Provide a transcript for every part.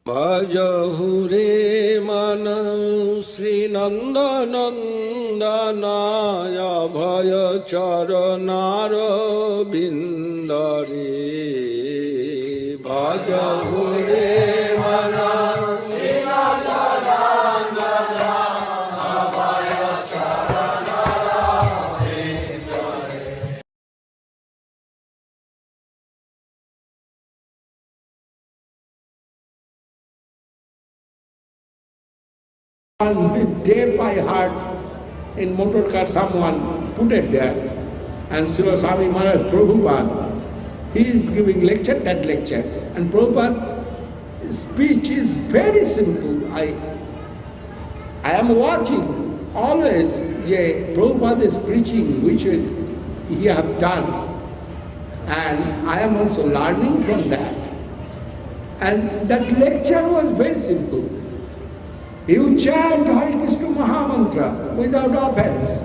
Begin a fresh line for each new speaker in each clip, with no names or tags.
Bhajahure manam Sri Nanda Nandanaya Bhaya Charanara Bindare Bhajahure manam Sri Nanda Nandanaya Bhaya Charanara Bindare.
One tape I heard in motor car, someone put it there, and Srila Govinda Maharaja, Prabhupada, he is giving lecture, that lecture, and Prabhupada's speech is very simple. I am watching always, Prabhupada is preaching, which he have done, and I am also learning from that. And that lecture was very simple. You chant Hare Krishna Mahamantra without offense.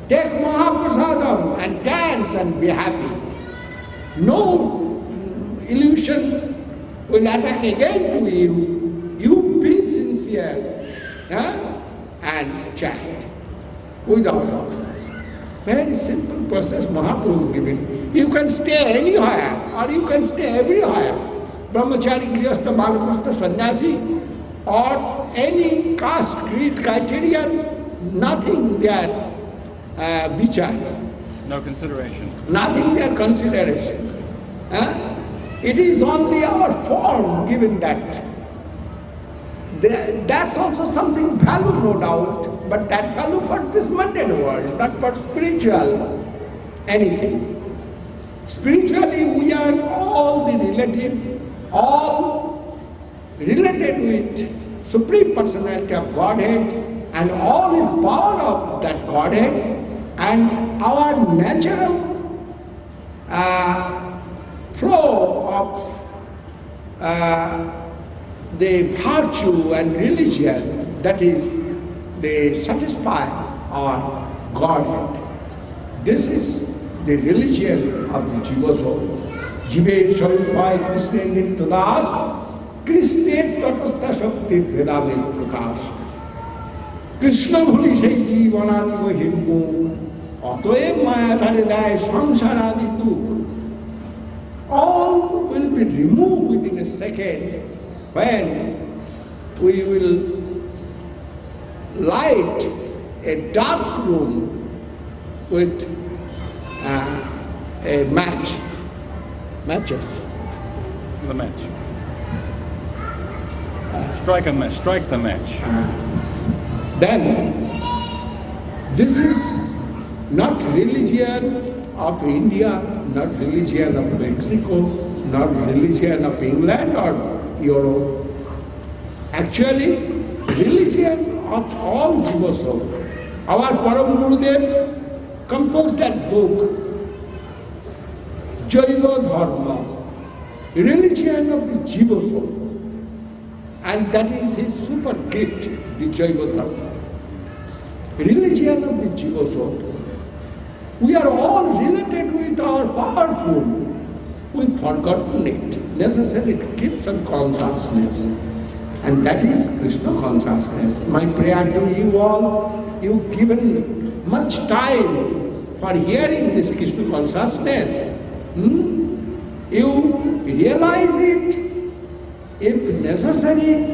Take Mahaprasadam and dance and be happy. No illusion will attack again to you. You be sincere and chant without offense. Very simple process Mahaprabhu given. You can stay anywhere or you can stay everywhere. Brahmachari, Grihastha, Balakastha, Sannyasi, or any caste, creed, criterion, nothing there bichar.
No consideration.
Nothing there consideration. It is only our form given that. That's also something value, no doubt, but that value for this mundane world, not for spiritual anything. Spiritually we are all the relative, all related with Supreme Personality of Godhead and all is power of that Godhead, and our natural flow of the virtue and religion, that is, they satisfy our Godhead. This is the religion of the Jiva soul. Jive Swarupai Krishna Nityadas Krishna Tatastha Shakti Vedaved Prakash. Krishna Bhuli Sei Jivanadi Vahirmukh Atoev Maya Thare Dai Samsaradi Dukh. All will be removed within a second when we will light a dark room with a matches.
The match. Strike a match. Strike the match.
Then, this is not religion of India, not religion of Mexico, not religion of England or Europe. Actually, religion of all Jiva soul. Our Param Gurudev composed that book, Jaiva Dharma, religion of the Jiva soul. And that is his super gift, the Jaiva Dharma. Religion of the Jiva soul. We are all related with our powerful. We've forgotten it. Necessarily to keep some consciousness. And that is Krishna consciousness. My prayer to you all, you've given much time for hearing this Krishna consciousness. You realize it, if necessary,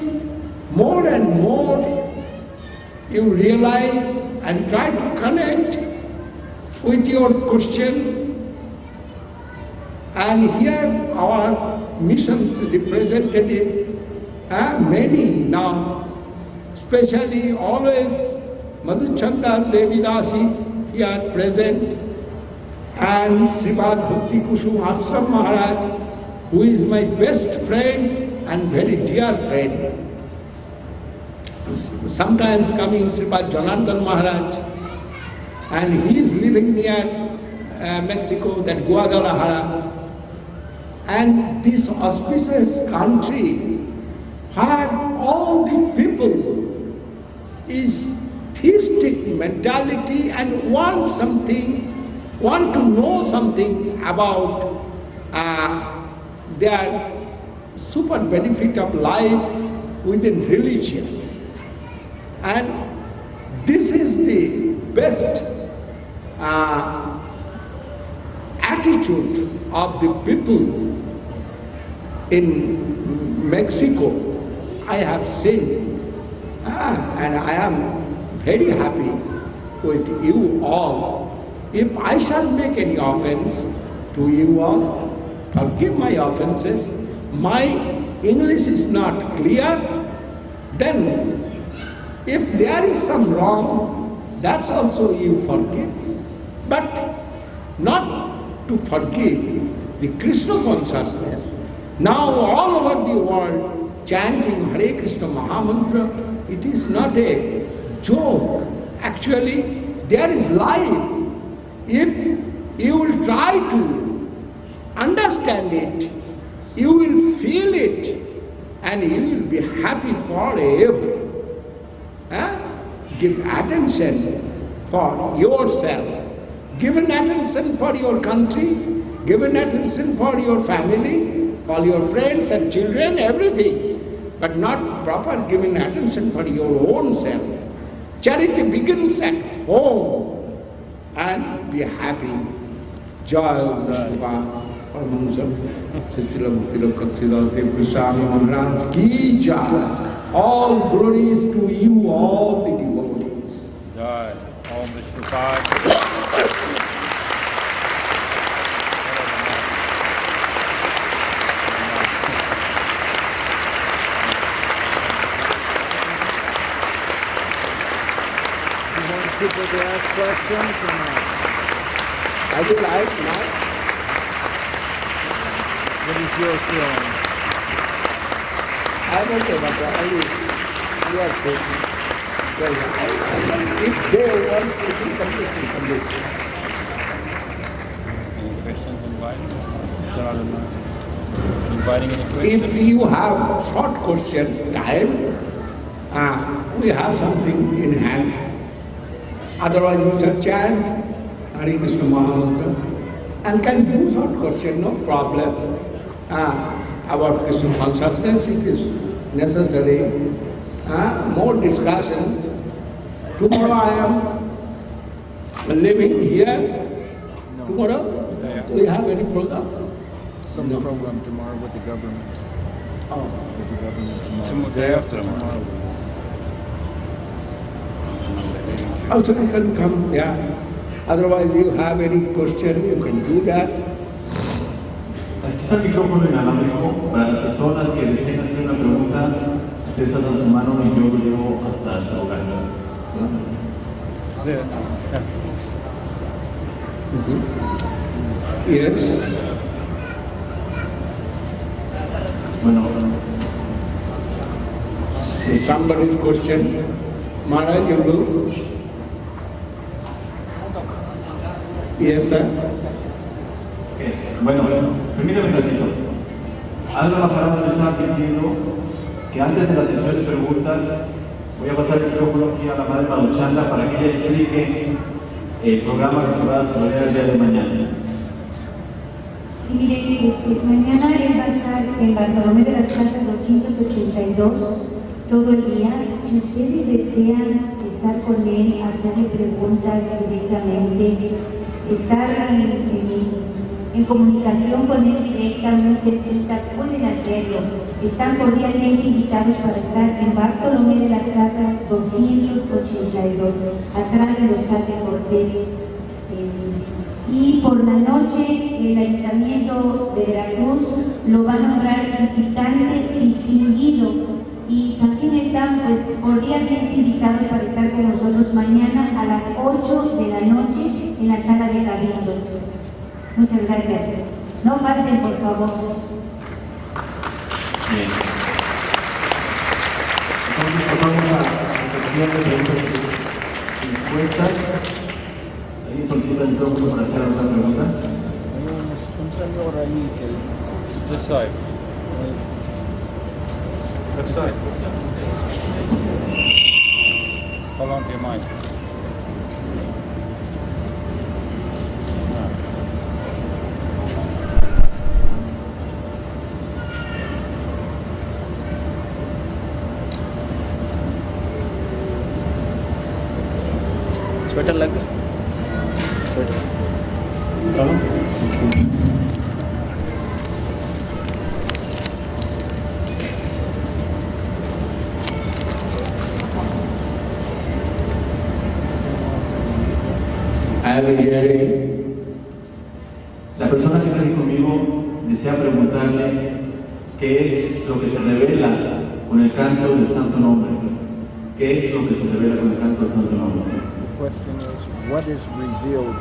more and more you realize and try to connect with your question. And here our missions representative, many now, especially always Madhuchanda Devidasi here present, and Srila Bhakti Kusum Ashram Maharaj, who is my best friend and very dear friend. Sometimes coming Srila Janardhan Maharaj, and he is living near Mexico, that Guadalajara. And this auspicious country where all the people is theistic mentality and want to know something about their super benefit of life, within religion. And this is the best attitude of the people in Mexico. I have seen, and I am very happy with you all. If I shall make any offense to you all, forgive my offenses. My English is not clear, then if there is some wrong, that's also you forgive. But not to forgive the Krishna consciousness. Now all over the world chanting Hare Krishna Mahamantra, it is not a joke. Actually, there is life. If you will try to understand it, you will feel it, and you will be happy forever. Give attention for yourself. Give an attention for your country. Give an attention for your family, for your friends and children, everything. But not proper giving attention for your own self. Charity begins at home. And be happy. Jai Vishnupa. Srila Goswami Maharaj ki jai. All glories to you, all the devotees.
Jai. Om Vishnupada.
People to ask questions or not?
I would like now.
What is your feeling?
I'm okay, but you are saying. If they want to be completely complete.
Any questions inviting any questions?
If you have short question time, we have something in hand. Otherwise you shall chant Hare Krishna Mahamantra and can do short question, no problem. About Krishna consciousness, it is necessary. More discussion. Tomorrow I am living here.
No.
Tomorrow?
Yeah.
Do you have any program?
Some
No.
program tomorrow with the government.
Oh.
With the government tomorrow.
Day after tomorrow.
Also you can come, yeah. Otherwise you have any question, you can do that.
Aquí está el micrófono inalámbrico para las personas que deseen hacer una pregunta. Ustedes alzan su mano y yo lo llevo hasta su lugar.
Yes.
Bueno,
Somebody's question. Maharaj, you look. Yes, sir.
bueno, permítame un ratito. Algo Maharaja me está pidiendo que antes de la sesión de preguntas voy a pasar el micrófono aquí a la madre Maduchanda para que ella explique el programa que se va a desarrollar el día de mañana.
Sí, mire, mañana él va a estar en Bartolomé de las Casas 282 todo el día. Si ustedes desean estar con él, hacerle preguntas directamente, estar en comunicación con él directa, muy cerquita, pueden hacerlo. Están cordialmente invitados para estar en Bartolomé de las Casas 282, atrás del Hostal de Cortés. Y por la noche el Ayuntamiento de Veracruz lo va a nombrar visitante distinguido. Y también están pues cordialmente invitados para estar con nosotros mañana a las 8 de la noche en la sala de cabildos. Muchas gracias. No falten, por favor.
Bien. Entonces pasamos a la sección de preguntas y respuestas. ¿Alguien solicita el micrófono para hacer alguna pregunta?
Hay un señor ahí que...
This side. Left side. Hold on to your mic.
Sweater लग sweater
La persona que está aquí conmigo desea preguntarle qué es lo que se revela con el canto del Santo Nombre. ¿Qué es lo que se revela con el canto del Santo Nombre?
The question is, what is revealed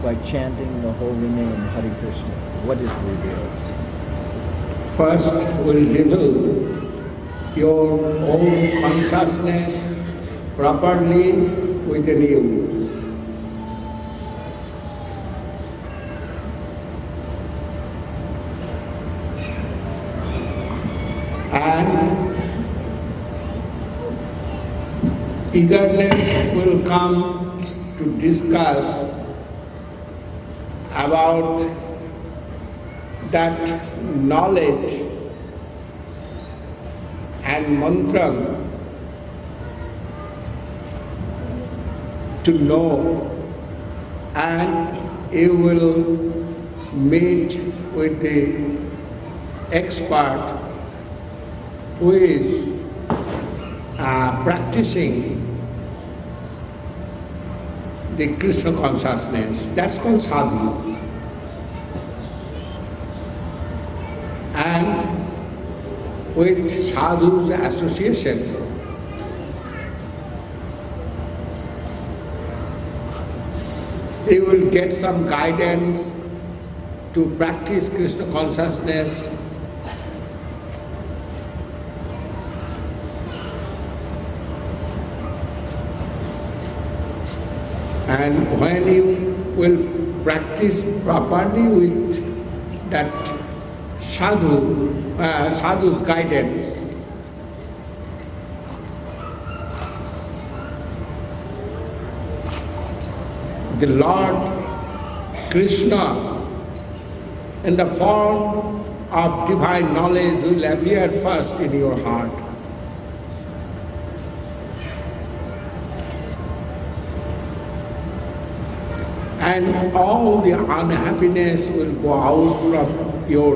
by chanting the holy name Hare Krishna? What is revealed?
First will reveal your own consciousness properly within you. And eagerness will come to discuss about that knowledge and mantra to know, and you will meet with the expert who is practicing the Krishna consciousness. That's called sadhu. And with sadhu's association, you will get some guidance to practice Krishna consciousness. And when you will practice properly with that sadhu's guidance, the Lord Krishna in the form of divine knowledge will appear first in your heart. And all the unhappiness will go out from your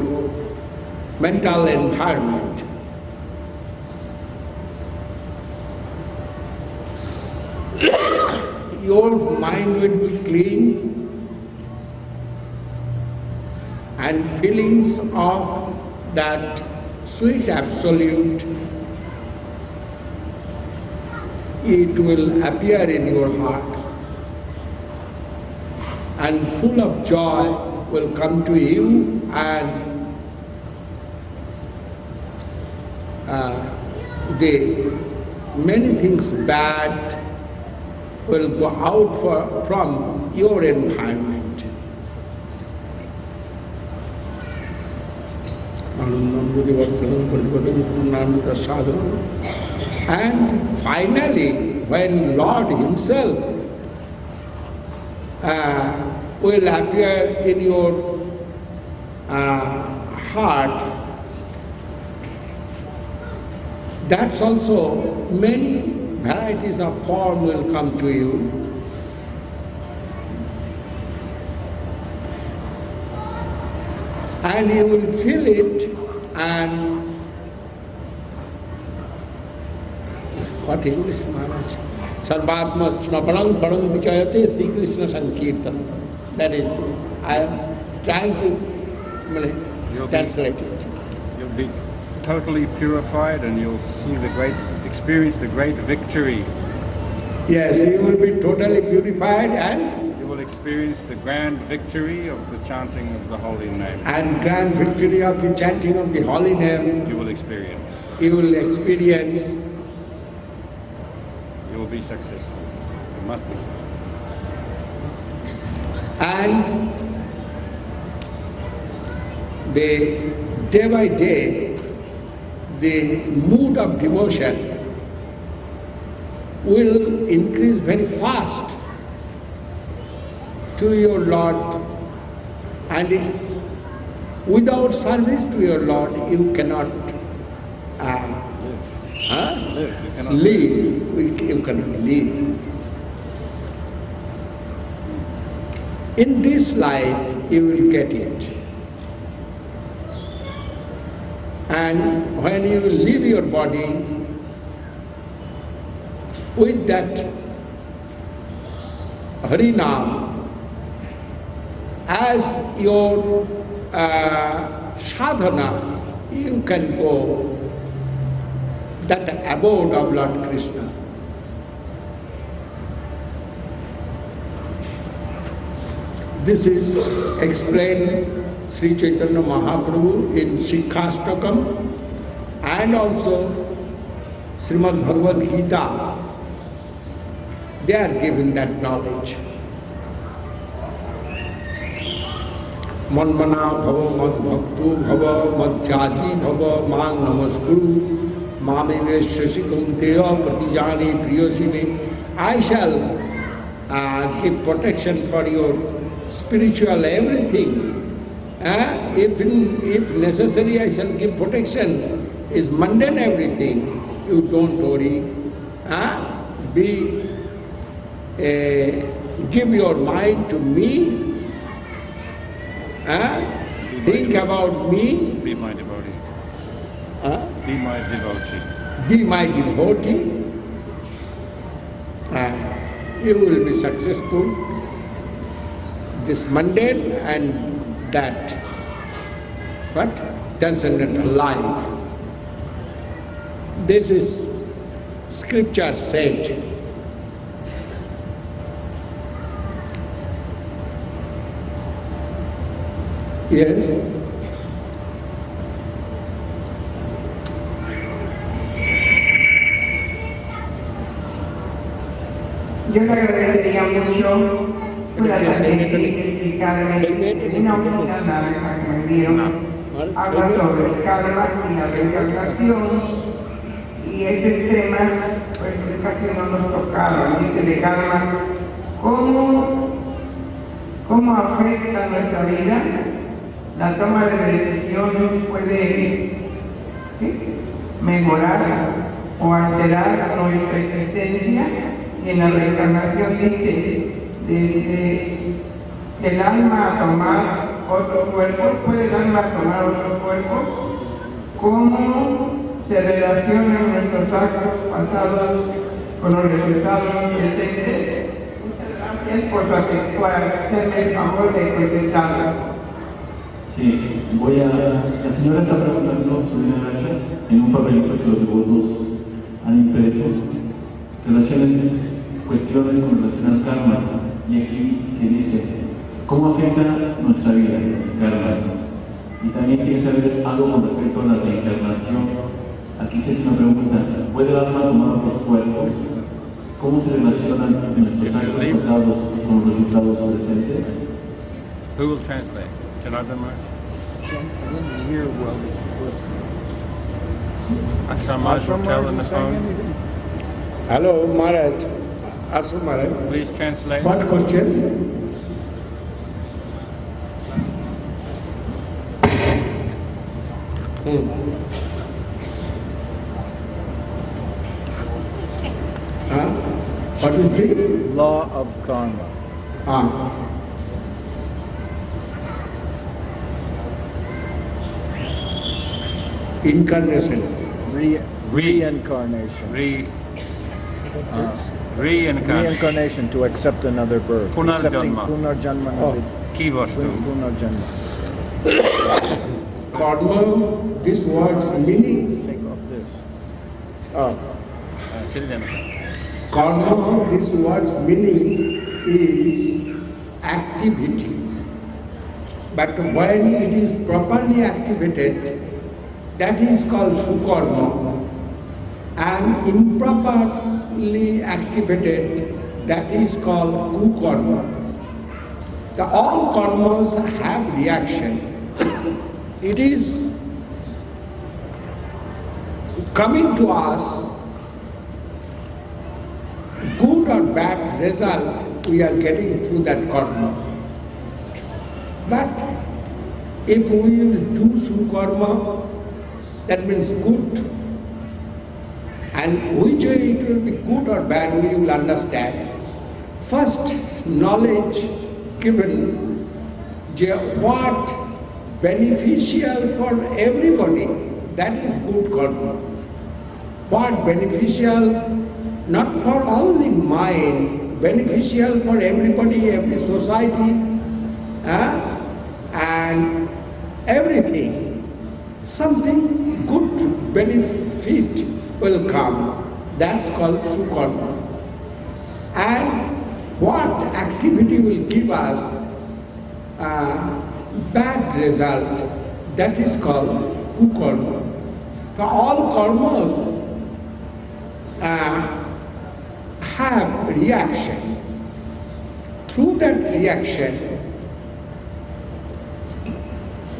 mental environment. Your mind will be clean and feelings of that sweet absolute, it will appear in your heart. And full of joy will come to you, and the many things bad will go out from your environment. And finally, when Lord Himself will appear in your heart, that's also many varieties of form will come to you. And you will feel it, and what English Maharaj? Sarvatma snapanam padam vichayate Sri Krishna Sankirtanam. That is, I am trying to translate it.
You'll be totally purified, and you'll see experience the great victory.
Yes, you will be totally purified, and
you will experience the grand victory of the chanting of the holy name.
And grand victory of the chanting of the holy name.
You will experience.
You will experience.
You will be successful. You must be successful.
And the day by day, the mood of devotion will increase very fast to your Lord, and without service to your Lord you cannot
live. You cannot
live. You cannot live. In this life you will get it. And when you will leave your body with that Harinam as your sadhana, you can go that abode of Lord Krishna. This is explained Sri Chaitanya Mahaprabhu in Shikhastakam and also Srimad Bhagavad Gita. They are giving that knowledge. Manmana bhava mad bhaktu bhava mad jaji bhava mang namaskuru mame shashikaunteya pratijani priyosime. I shall give protection for your spiritual everything. If necessary, I shall give protection. Is mundane everything. You don't worry. Give your mind to me. Think about me.
Be my devotee. Be my devotee.
Be my devotee. You will be successful. This mundane and that, but transcendental life. This is scripture said. Yes?
Yo le agradecería mucho una tarjeta que explicarme una única nave que me dieron. Habla sobre el karma y la reencarnación, y esos temas pues casi no nos tocaron. Dice de karma, ¿cómo afecta nuestra vida? La toma de decisiones puede mejorar o alterar nuestra existencia. Y en la reencarnación dice, desde el alma a tomar otros cuerpos, puede el alma tomar otros cuerpos, cómo se relacionan nuestros actos pasados con los resultados presentes. Muchas gracias por hacerme el favor de contestarlas.
Sí, la señora está preguntando sobre una gracia en un papelito que los devotos han impreso, cuestiones con relación al karma, y aquí se dice, ¿cómo afecta nuestra vida el karma? Y también quiere saber algo con respecto a la reencarnación. Aquí se hace una pregunta, ¿puede el alma tomar otros cuerpos? ¿Cómo se relacionan nuestros actos pasados con los resultados presentes?
Who will translate? Janardhan Maharaj?
I didn't hear well.
Ashram Maharaj will tell on the phone.
Hello, Maharaj. Ashram Maharaj.
Please translate.
What question? What is the
Law of karma.
Incarnation.
Reincarnation.
Reincarnation.
Reincarnation to accept another birth. Accepting Punarjanma. Punarjanma.
Karma, this word's meaning.
Think of this.
Karma, this word's meaning is activity. But when it is properly activated, that is called sukarma. And improperly activated, that is called kukarma. All karmas have reaction. It is coming to us, good or bad result we are getting through that karma. But if we will do sukarma, that means good. And which way it will be good or bad, we will understand. First, knowledge given what beneficial for everybody, that is good karma. What beneficial, not for only mind, beneficial for everybody, every society, and everything. Something good benefit will come. That's called sukarma. And what activity will give us bad result, that is called kukarma. So all karmas have reaction. Through that reaction,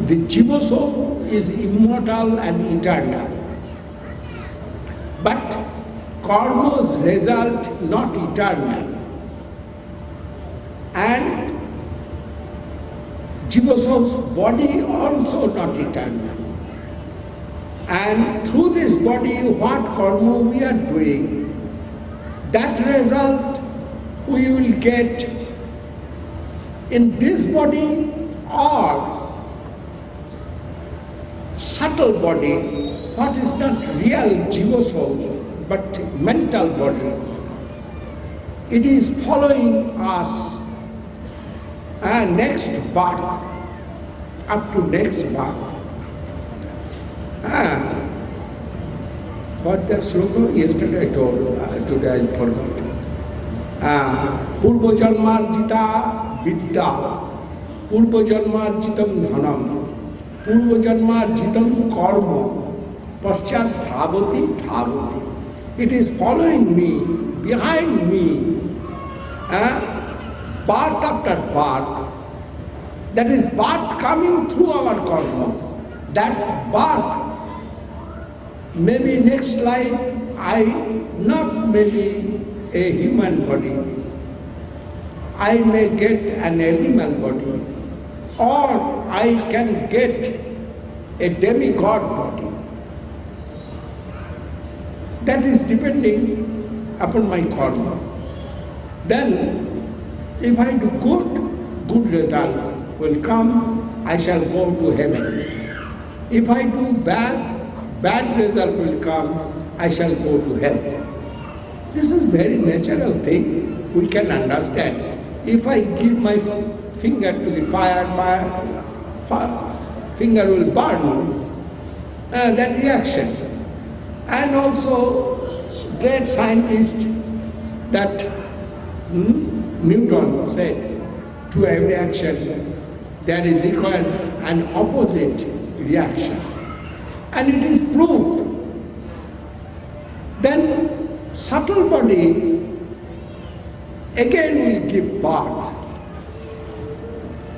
the jiva soul is immortal and eternal. But karma's result not eternal. And jiva soul's body also not eternal. And through this body, what karma we are doing, that result we will get in this body or subtle body, what is not real jiva soul, but mental body. It is following us next birth, up to next birth. What that sloka yesterday I told, today I forgot. Purva janmarjita vidya, purva janmarjitam dhanam, purva janmarjitam karma, paschat dhavati dhavati. It is following me, behind me, birth after birth. That is birth coming through our karma. That birth, maybe next life, not maybe a human body, I may get an animal body, or I can get a demigod body. That is depending upon my karma. Then, if I do good result will come, I shall go to heaven. If I do bad result will come, I shall go to hell. This is very natural thing, we can understand. If I give my finger to the fire, finger will burn, that reaction. And also, great scientist that Newton said, to every action there is equal and opposite reaction. And it is proved. Then subtle body again will give birth.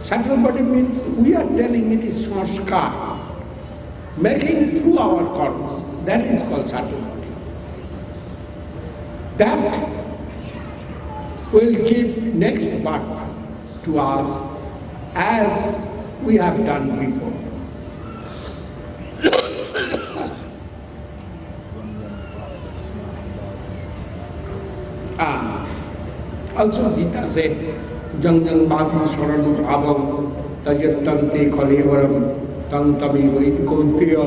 Subtle body means we are telling it is sanskar, making through our karma. That is called subtle body. That will give next birth to us as we have done before. Also Gita said, Jang jang bhapi saranu bhavam tajattam te kalevaram tang tami vaitikontya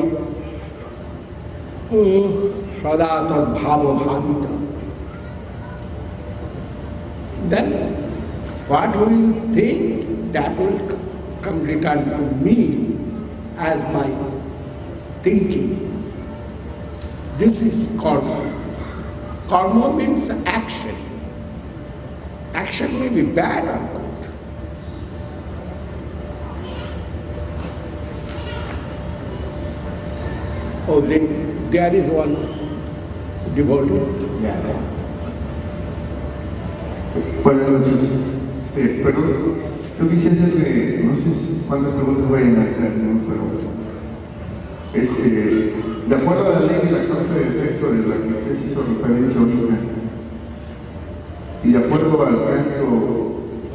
sada tad bhava bhavita. Then what we will think, that will come return to me as my thinking. This is karma. Karma means action. Action may be bad or good. Oh, there is one devotee.
Yeah. Buenas noches. Perdón, yo quisiera hacerle, no sé cuántas preguntas vayan a hacer, ¿no? Pero de acuerdo a la ley de la causa y efecto de la que usted hizo referencia ahorita, y de acuerdo al canto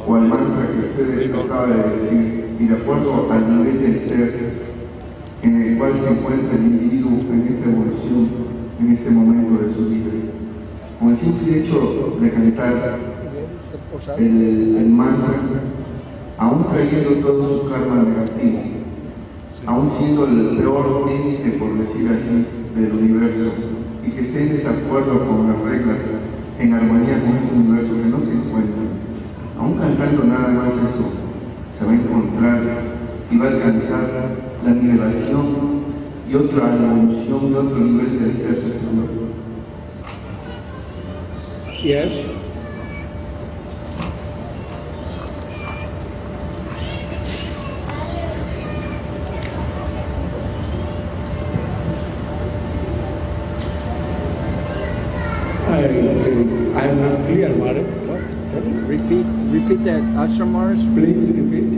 o al mantra que usted acaba de decir, y de acuerdo al nivel del ser en el cual se encuentra el individuo en esta evolución, en este momento de su vida, con el simple hecho de cantar el mantra,
aún trayendo todo su karma negativo, aún siendo el peor ente, por decir así, del universo, y que esté en desacuerdo con las reglas, en armonía con este universo que no se encuentra, aún cantando nada más eso, se va a encontrar y va a alcanzar la nivelación y otra evolución de otro nivel del ser superior.
Yes. I am not clear, Maharaj.
Repeat that, Achamars.
Please repeat.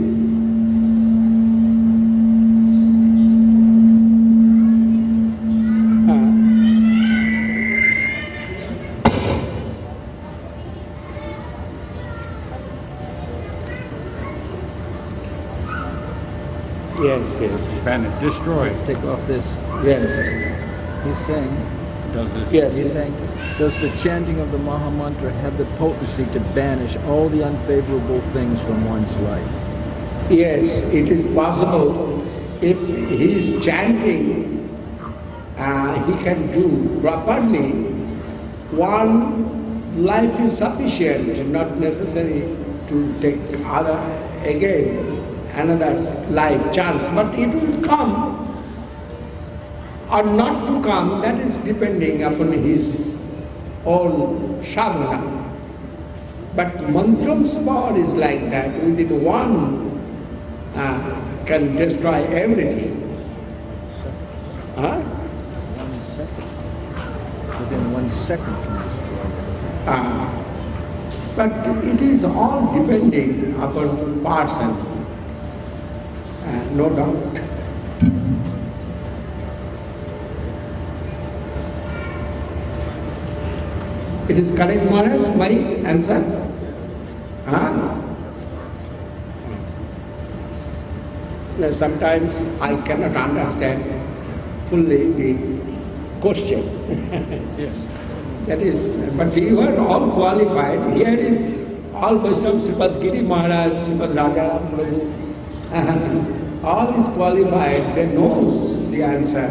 Yes, yes.
Banish, destroy.
Take off this.
Yes.
He's saying,
Does this?
Yes.
he's saying, does the chanting of the Maha Mantra have the potency to banish all the unfavorable things from one's life?
Yes, it is possible. If he is chanting, he can do properly. One life is sufficient, not necessary to take another life chance, but it will come or not to come, that is depending upon his own sadhana. But mantram's power is like that, within one can destroy everything. Huh?
1 second. Within 1 second can destroy it.
But it is all depending upon person, no doubt. It is correct, Maharaj, my answer? Now, sometimes I cannot understand fully the question.
Yes.
That is, but you are all qualified. Here is all Vaishnavas, Srimad Giri Maharaj, Srimad Rajaram Prabhu, all is qualified, they know the answer.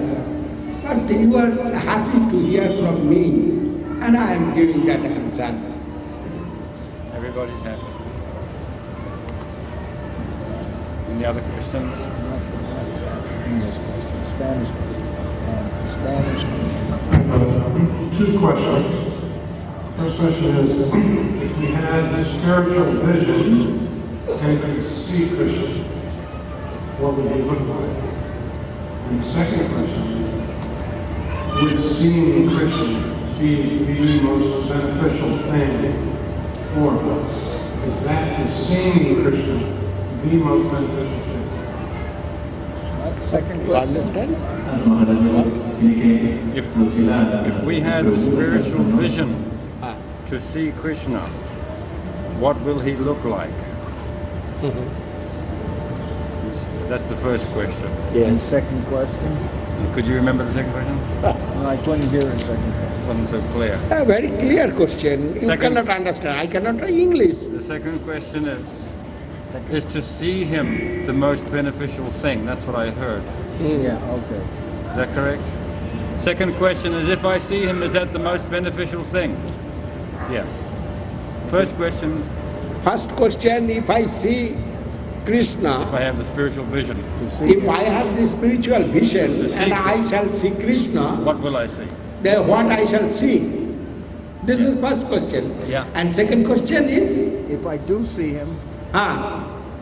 But you are happy to hear from me, and I am giving that answer.
Everybody's happy. Any other questions?
That's English question, Spanish question, Spanish question.
Two questions. First question is, if we had the spiritual vision and could see Krishna, what would he look like? And the second question, would seeing Krishna be the most beneficial thing for us? Is that the seeing Krishna the most beneficial thing?
Second question.
If we had the spiritual vision to see Krishna, what will he look like? That's the first question.
And second question?
Could you remember the second question?
No, I couldn't hear the second question.
It wasn't so clear.
A very clear question. You cannot understand. I cannot try English.
The second question is to see him the most beneficial thing. That's what I heard.
Yeah, okay.
Is that correct? Second question is, if I see him, is that the most beneficial thing? Yeah. First question is,
First question, if I see Krishna,
if I have the spiritual vision,
if I have the spiritual vision and I shall see Krishna,
what will I see?
then what I shall see? This is first question.
Yeah.
And second question is,
If I do see him,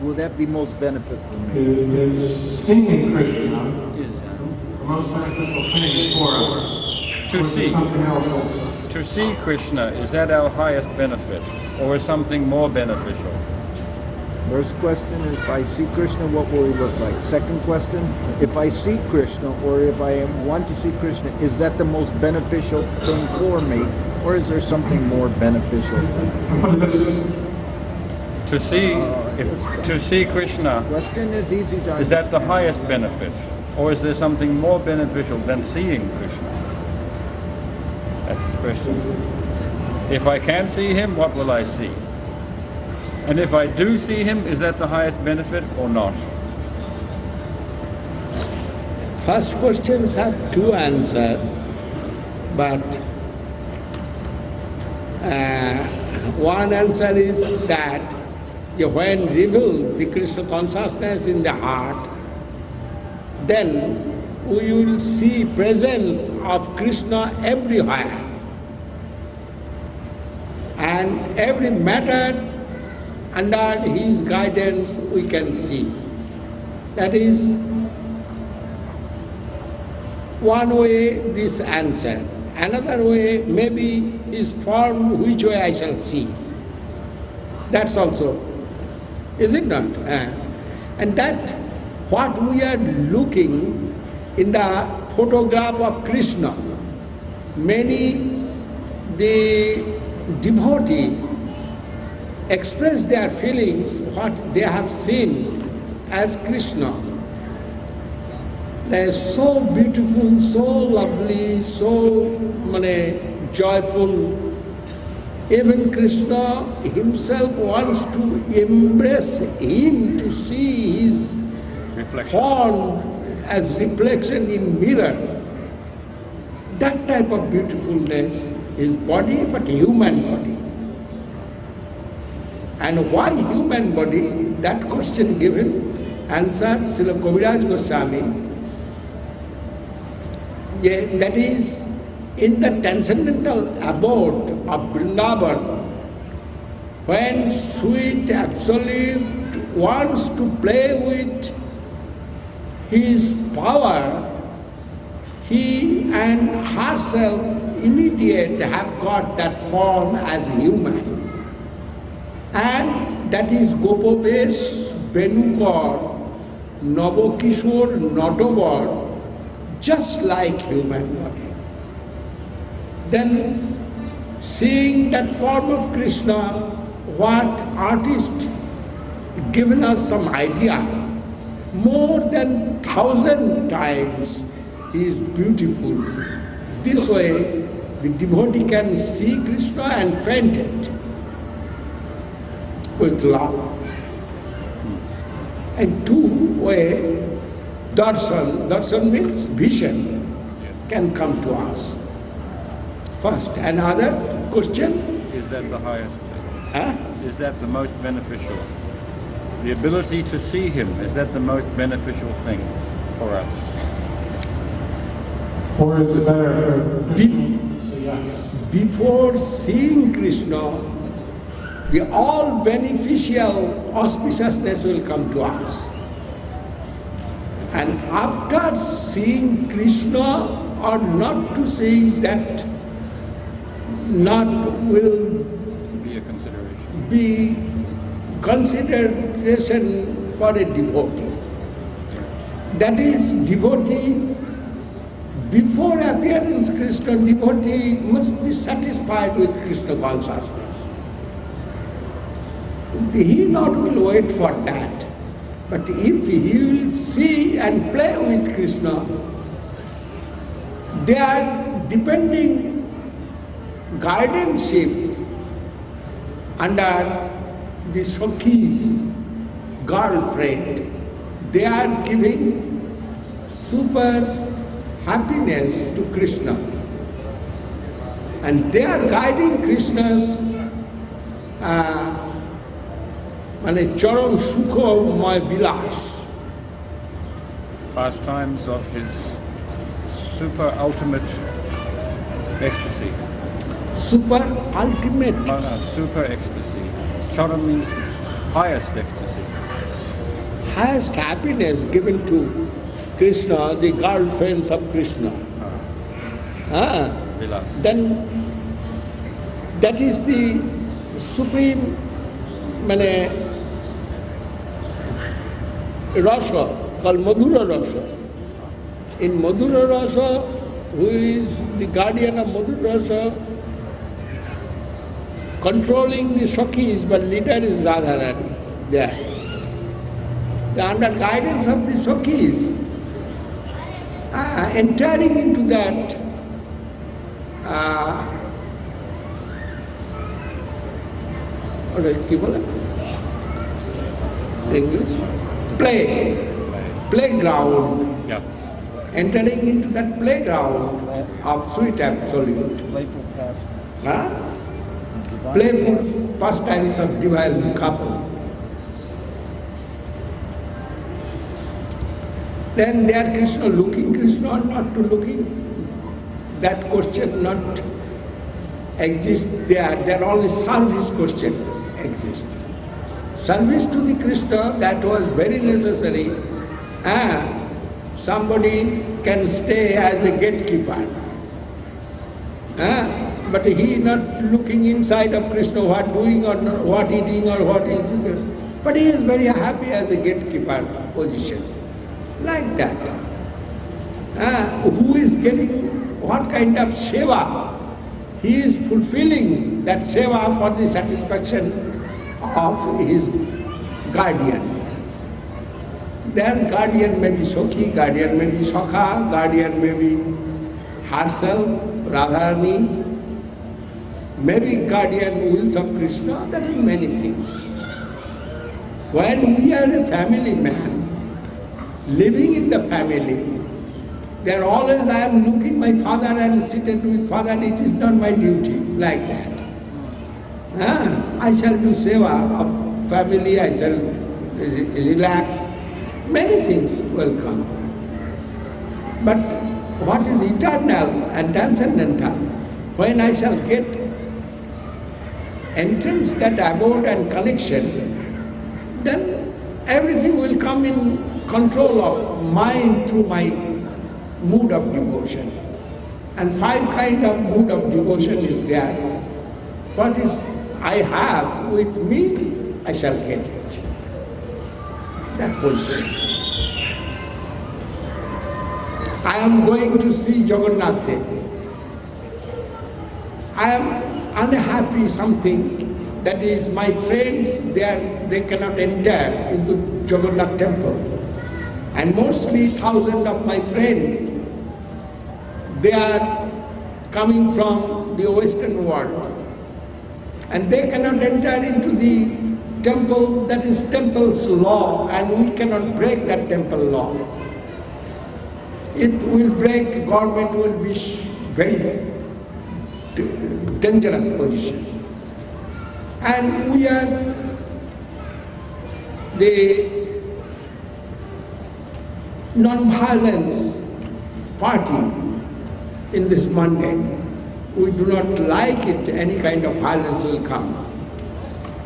will that be most benefit for me?
Is seeing Krishna the most beneficial thing for us?
To
Or is
see.
it something else also?
To see Krishna, is that our highest benefit? Or is something more beneficial?
First question is, if I see Krishna, what will he look like? Second question, if I see Krishna, or if I want to see Krishna, is that the most beneficial thing for me, or is there something more beneficial for me?
To see, to see Krishna,
Question is easy to understand.
is that the highest benefit? Or is there something more beneficial than seeing Krishna? That's his question. If I can see him, what will I see? And if I do see him, is that the highest benefit or not?
First questions have two answers, but one answer is that when revealed the Krishna consciousness in the heart, then we will see presence of Krishna everywhere. And every matter under his guidance we can see. That is one way this answer. Another way, maybe his form, which way I shall see. That's also, is it not? And that what we are looking in the photograph of Krishna, many the devotee express their feelings, what they have seen as Krishna. They are so beautiful, so lovely, so joyful. Even Krishna himself wants to embrace him, to see his form as reflection in mirror. That type of beautifulness is body, but human body. And why human body? That question given, answered Srila Govinda Goswami. That is, in the transcendental abode of Vrindavan, when sweet absolute wants to play with his power, he and herself immediate have got that form as human. And that is Gopavesh, Benukar, Navokishore, Notobar, just like human body. Then seeing that form of Krishna, what artist given us some idea, more than 1,000 times he is beautiful. This way the devotee can see Krishna and faint it with love. And two-way darshan, darshan means vision, can come to us. First, another question.
Is that the highest? Is that the most beneficial? The ability to see him, is that the most beneficial thing for us?
Or is it better for Krishna to say yes?
Before seeing Krishna, the all beneficial auspiciousness will come to us. And after seeing Krishna or not to seeing, that not will
Be a consideration.
be consideration for a devotee. That is, devotee, before appearance Krishna, devotee must be satisfied with Krishna consciousness. He not will wait for that. But if he will see and play with Krishna, they are depending guardianship under the Sakhi's girlfriend. They are giving super happiness to Krishna. And they are guiding Krishna's charam sukha my bilas.
Pastimes of his super ultimate ecstasy.
Super ultimate.
No, super ecstasy. Charam means highest ecstasy.
Highest happiness given to Krishna, the girlfriends of Krishna.
Vilas.
Then that is the supreme rasa, called Madhura rasa. In Madhura rasa, who is the guardian of Madhura rasa, controlling the Sakhis, but leader is Radharani there. Under guidance of the Sakhis, entering into that English? Play. Playground.
Yeah.
Entering into that playground of sweet absolute.
Playful past.
Huh? Playful pastimes of divine couple. Then they are Krishna looking, Krishna or not to looking. That question not exist there. There only service question exists. Service to the Krishna, that was very necessary. Somebody can stay as a gatekeeper. But he not looking inside of Krishna, what doing or not, what eating or what is. But he is very happy as a gatekeeper position. Like that. Who is getting what kind of seva? He is fulfilling that seva for the satisfaction of his guardian. Their guardian may be Sokhi, guardian may be Sokha, guardian may be herself, Radharani, maybe guardian wills of Krishna, that is many things. When we are a family man, living in the family, there always I am looking my father and sitting with father, it is not my duty, like that. I shall do seva of family, I shall relax. Many things will come. But what is eternal and transcendental, when I shall get entrance that abode and connection, then everything will come in control of mind through my mood of devotion. And 5 kind of mood of devotion is there. What is I have with me, I shall get it. That position. I am going to see Jagannath Dev. I am unhappy something, that is my friends, they cannot enter into Jagannath temple. And mostly thousands of my friends, they are coming from the Western world. And they cannot enter into the temple, that is temple's law, and we cannot break that temple law. It will break, government will be very dangerous position. And we are the non-violence party in this mandate. We do not like it, any kind of violence will come.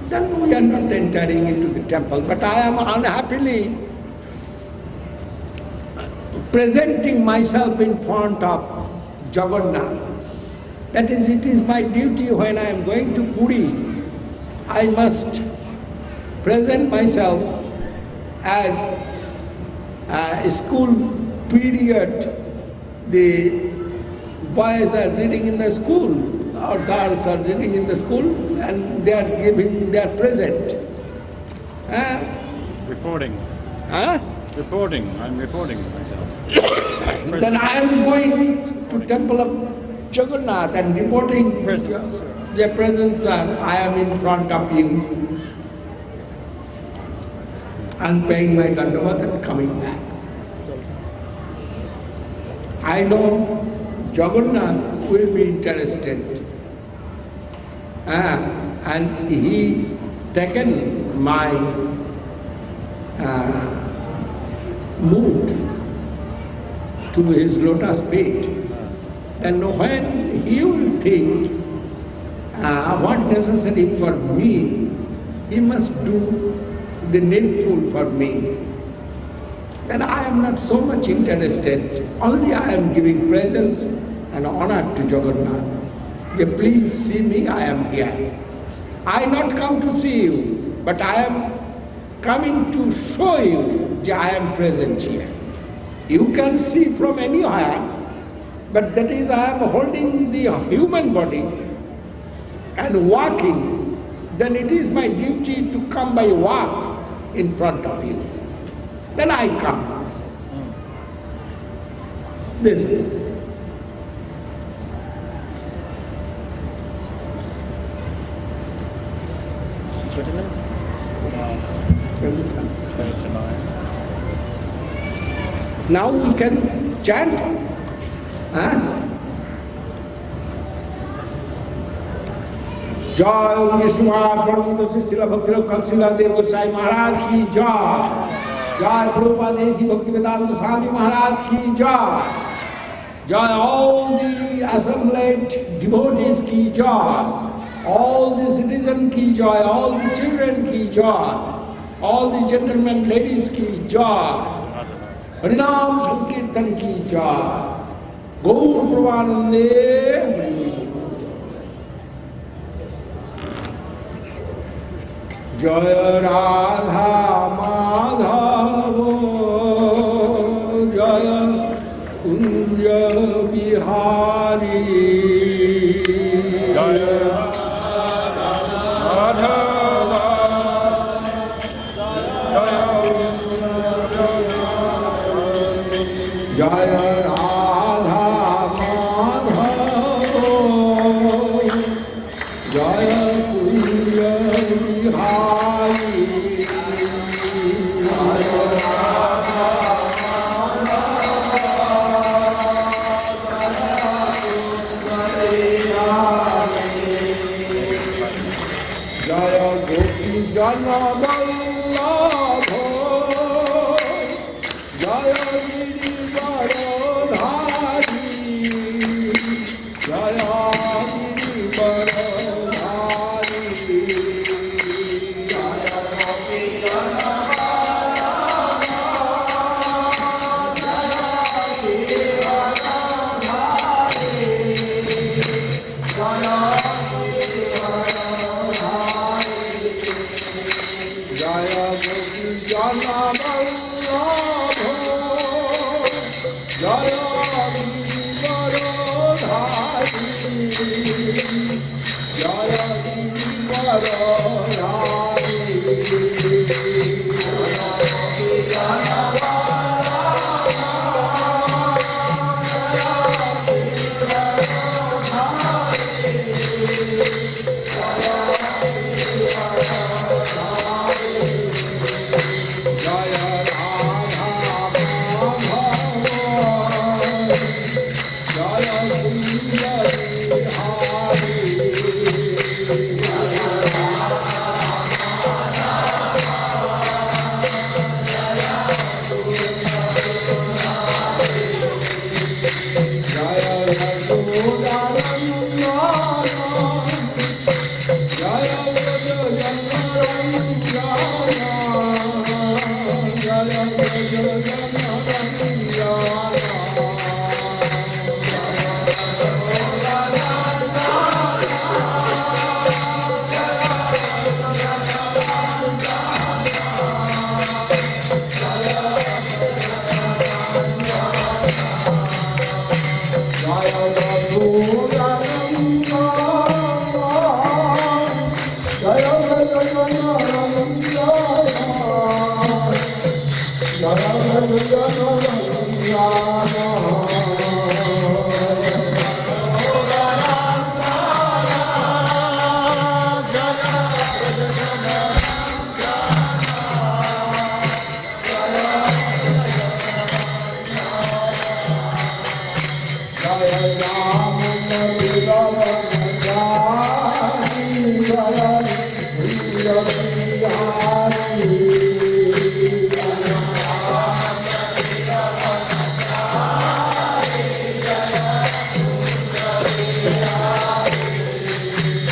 Then we are not entering into the temple. But I am unhappily presenting myself in front of Jagannath. That is, it is my duty when I am going to Puri, I must present myself as a school period. The boys are reading in the school, or girls are reading in the school, and they are giving their present.
Reporting. Reporting. I'm reporting myself.
Then I am going to temple of Jagannath and reporting their presence, and I am in front of you and paying my dandavat and coming back. I know Jagannath will be interested, and he taken my mood to his lotus feet. And when he will think what necessary for me, he must do the needful for me. Then I am not so much interested. Only I am giving presents and honor to Jagannath. Please see me, I am here. I not come to see you, but I am coming to show you that I am present here. You can see from anywhere, but that is, I am holding the human body and walking, then it is my duty to come by walk in front of you. Then I come. This is. every time. Now we can chant. Jai Vishnu Pranita Srila Bhakti Srila Dev Goswami Maharaj ki jai. Jai Prabhupada Desi Bhakti Vedanta Swami Maharaj ki jai. Jai all the assembled devotees ki jai. All the citizens ki joy, all the children ki joy, all the gentlemen, ladies ki joy, Harinam Sankirtan ki joy, Gaur Pravanande. Jaya Radha Madhavo, Jaya Kunja Bihari, Jaya Jaya Radha Madhavo, Jaya Kunja Bihari, Jaya Radha Jaya Gopi Jana Vallabho, Jaya Giri Varadhari, Jaya Giri Varadhari, Jaya Gopi Jana Vallabho, Jaya Giri Varadhari, Jaya Giri Jaya Gopi Jana Vallabho, Jaya Giri Varadhari, Jaya Giri Varadhari, Jaya Gopi Jana Vallabho, Jaya Giri Varadhari, Jaya Giri Varadhari.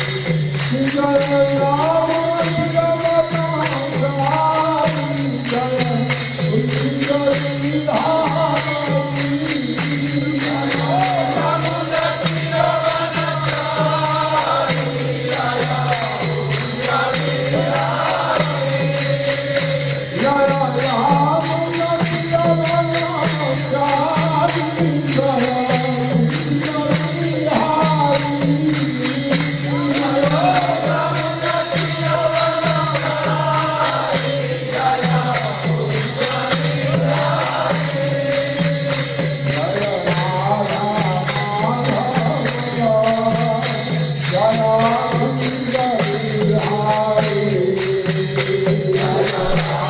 Jaya Radha Madhava, Jaya Kunja Bihari, Jaya Radha Jaya Yashodanandana, Jaya Jaya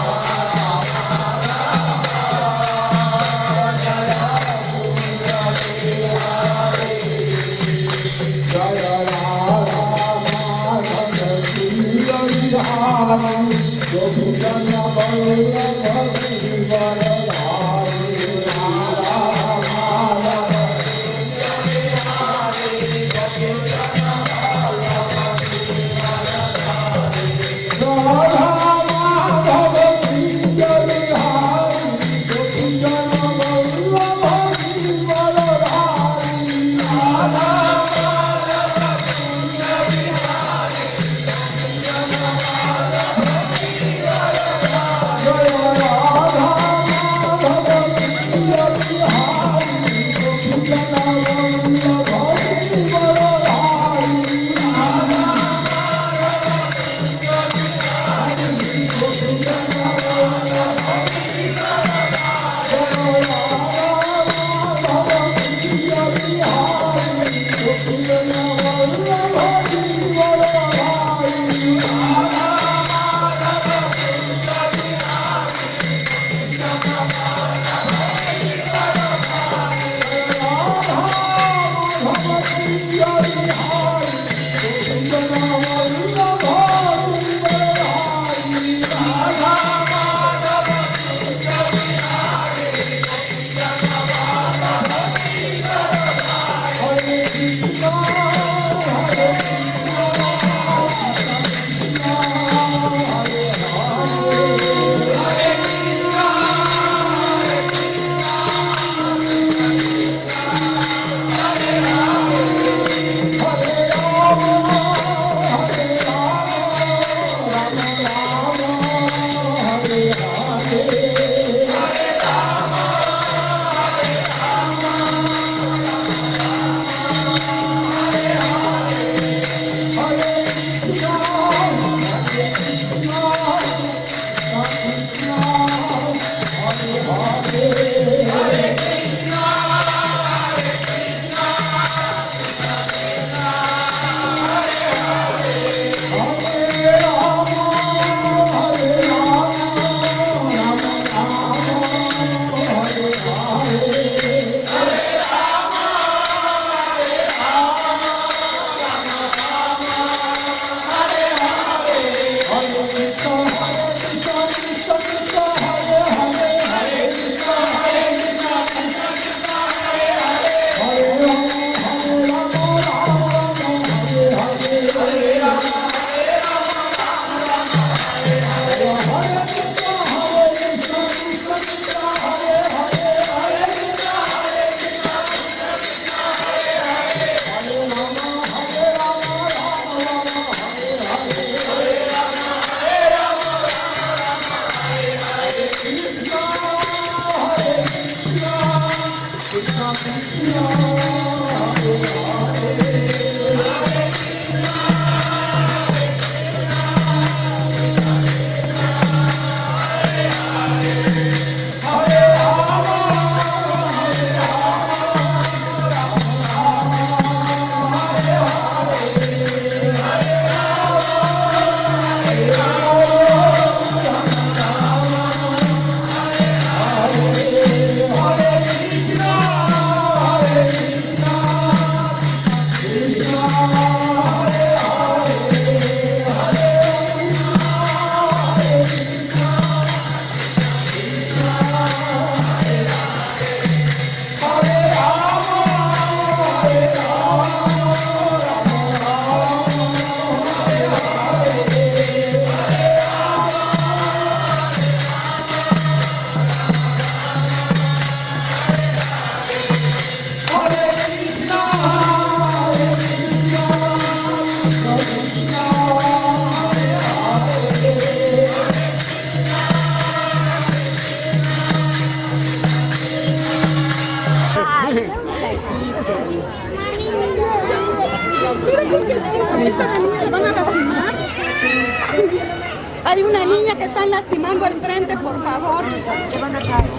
Hay una niña que están lastimando al frente, por favor. Te van a caer.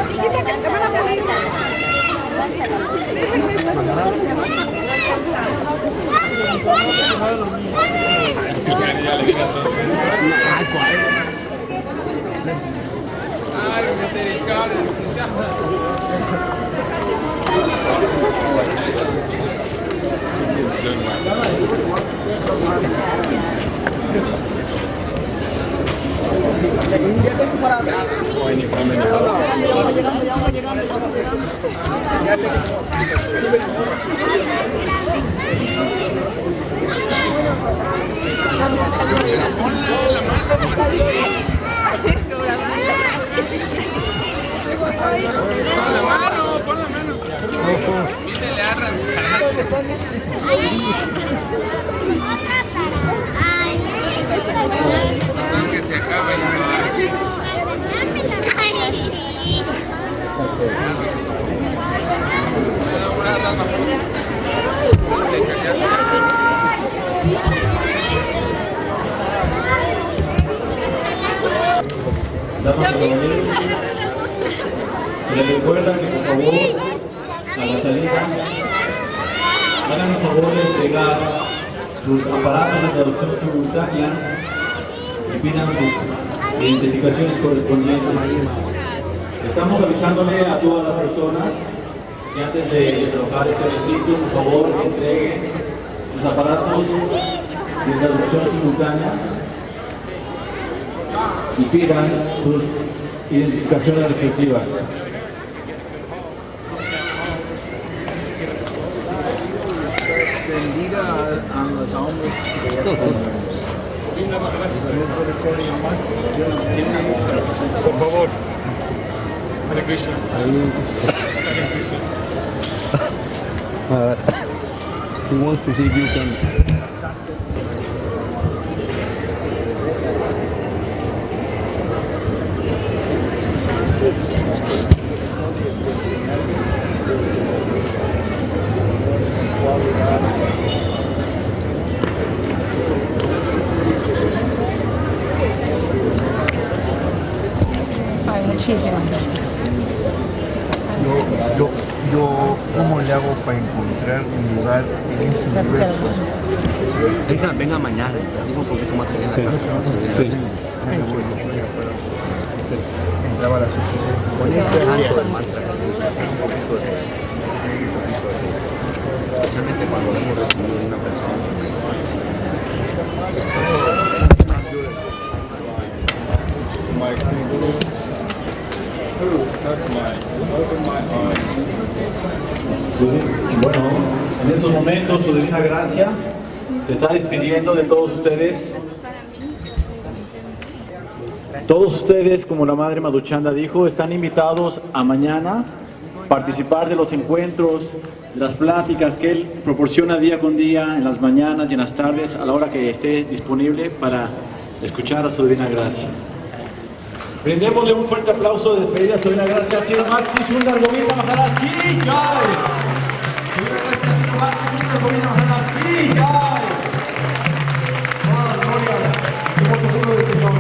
Chiquita, que te van a poner.
Damas y caballeros, les recuerda que por favor a la salida hagan el favor de entregar sus aparatos de traducción simultánea y pidan sus identificaciones correspondientes. Estamos avisándole a todas las personas que antes de desalojar este recinto, por favor, entreguen sus aparatos de traducción simultánea y pidan sus identificaciones respectivas.
Extendida a los almas de los hombres.
Por favor. Hare Krishna. Hare Krishna.
He wants to see if you can.
Yo ¿cómo le hago para encontrar un lugar en ese universo?
Venga mañana, digo un poquito más allá en la casa. Sí.
Entraba a las 8. Con
especialmente cuando lo hemos recibido de una persona.
Bueno, en estos momentos su divina gracia se está despidiendo de todos ustedes. Todos ustedes, como la Madre Madhuchanda dijo, están invitados a mañana participar de los encuentros, de las pláticas que él proporciona día con día, en las mañanas y en las tardes, a la hora que esté disponible para escuchar a su divina gracia. Brindémosle un fuerte aplauso de despedida a su divina gracia, Srila Bhakti Sundar Govinda Maharaja ki jai. Srila Bhakti Sundar Govinda Maharaja ki jai. Todas las glorias, somos el pueblo del Señor.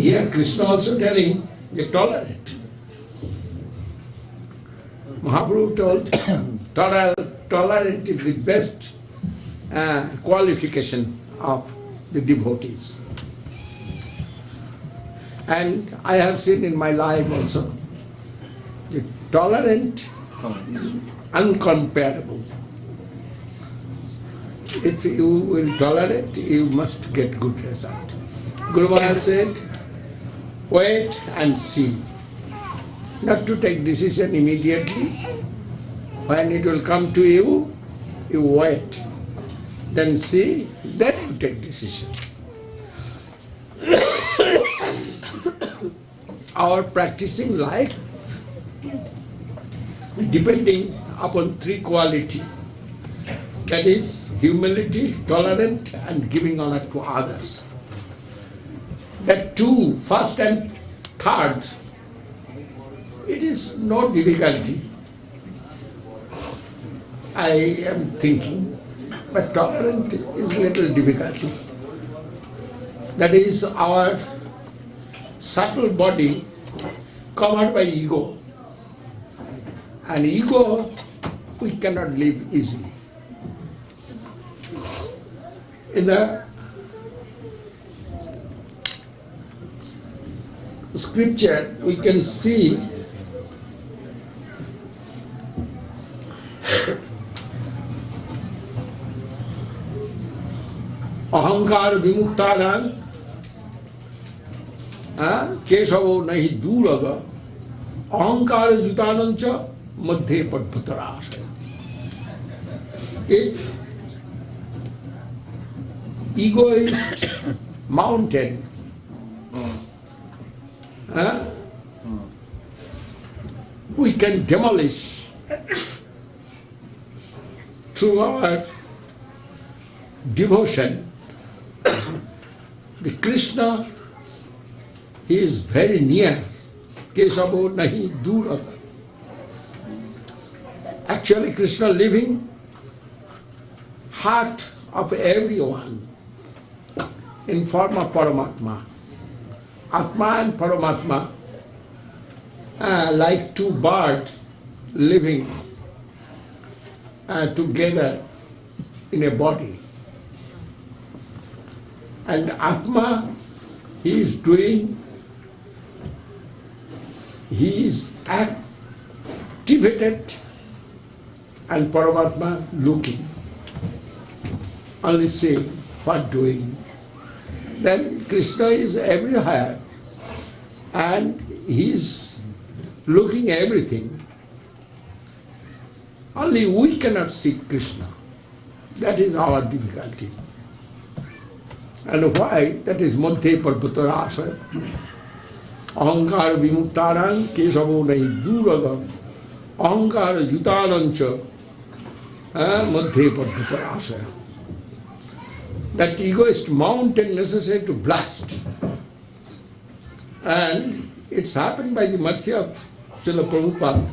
here Krishna also telling, you're tolerant. Mahaprabhu told, tolerant is the best qualification of the devotees. And I have seen in my life also, the tolerant, uncomparable. If you will tolerate, you must get good result. Guru Maharaj said, wait and see. Not to take decision immediately. When it will come to you, you wait. Then see, then you take decision. Our practicing life depending upon three qualities. That is humility, tolerance, and giving honor to others. That two, first and third, it is no difficulty. I am thinking, but tolerance is little difficulty. That is our subtle body covered by ego. And ego, we cannot live easily. In the scripture, we can see ahankar vimuktanam kesavo nahi duraga ahankar jutanancha madhye padbhutarasa. If egoist mountain we can demolish through our devotion. The Krishna, he is very near. Kesavo nahi duraga. Actually, Krishna living heart of everyone in form of Paramatma. Atma and Paramatma like two birds living together in a body. And Atma, he is activated, and Paramatma looking, only saying, what doing. Then Krishna is everywhere and he is looking everything. Only we cannot see Krishna. That is our difficulty. And why? That is Madhye Padbhutarasa. Ahankara vimuktaran kesavo nahi duraga. Ahankara jutarancha Madhye Padbhutarasa. That egoist mountain necessary to blast. And it's happened by the mercy of Srila Prabhupada,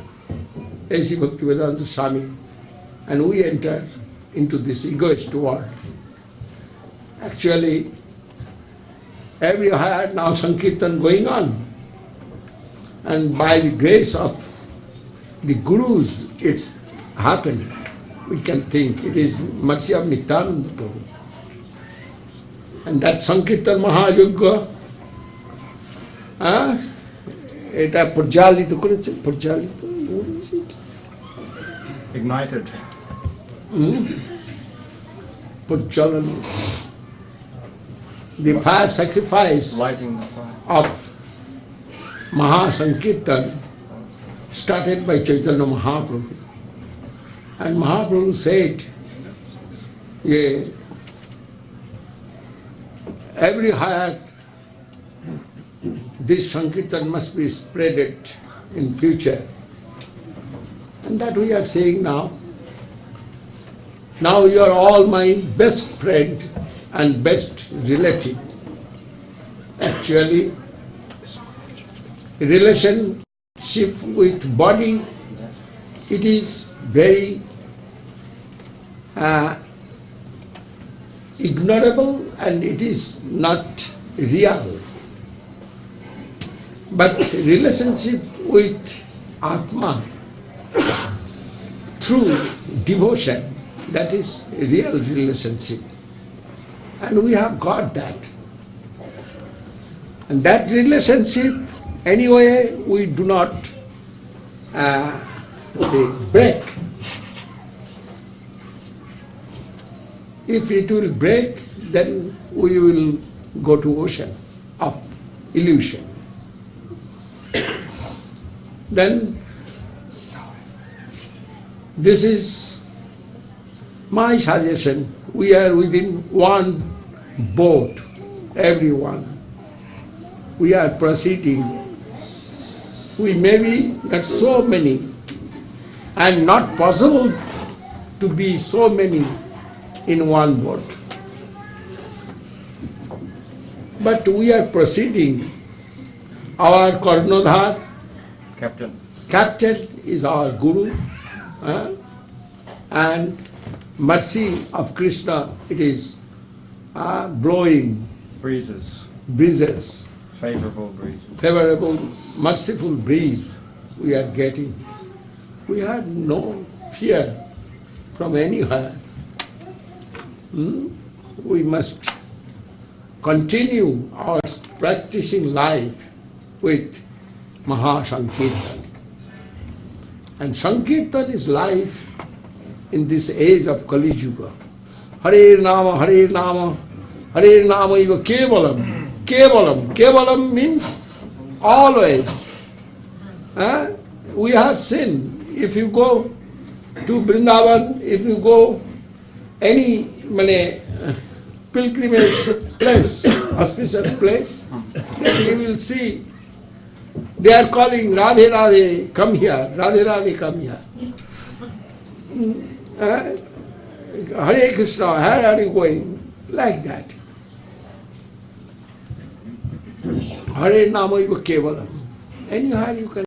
A.C. Bhaktivedanta Swami, and we enter into this egoist world. Actually, everywhere now Sankirtan going on. And by the grace of the Gurus, it's happened. We can think it is mercy of Nityananda Prabhu. And that Sankirtan Mahayagya, এটা প্রজ্বালিত করেছে, প্রজ্বালিত,
ignited.
প্রজ্বলন. The fire sacrifice
Lighting the fire
of Mahasankirtan started by Chaitanya Mahaprabhu. And Mahaprabhu said, everywhere this Sankirtan must be spreaded in future. And that we are saying now. Now you are all my best friend and best relative. Actually, relationship with body, it is very ignorable and it is not real. But relationship with Atma through devotion, that is real relationship. And we have got that. And that relationship, anyway, we do not break. If it will break, then we will go to ocean of illusion. Then this is my suggestion. We are within one boat, everyone. We are proceeding. We may be not so many, and not possible to be so many in one boat. But we are proceeding. Our Karnodhar, Captain is our Guru, and mercy of Krishna, it is blowing
breezes,
favorable, merciful breeze we are getting. We have no fear from anywhere. We must continue our practicing life with Maha-Sankirtan. And Sankirtan is life in this age of Kali Yuga. Hare Nama, Hare Nama, Hare Nama iva Kevalam. Kevalam. Kevalam means always. We have seen, if you go to Vrindavan, if you go any pilgrimage place, auspicious place, you will see they are calling Radhe Radhe, come here, Radhe Radhe, come here. Hare Krishna, where are you going? Like that. Hare Nama iva Kevalam. Anyhow you can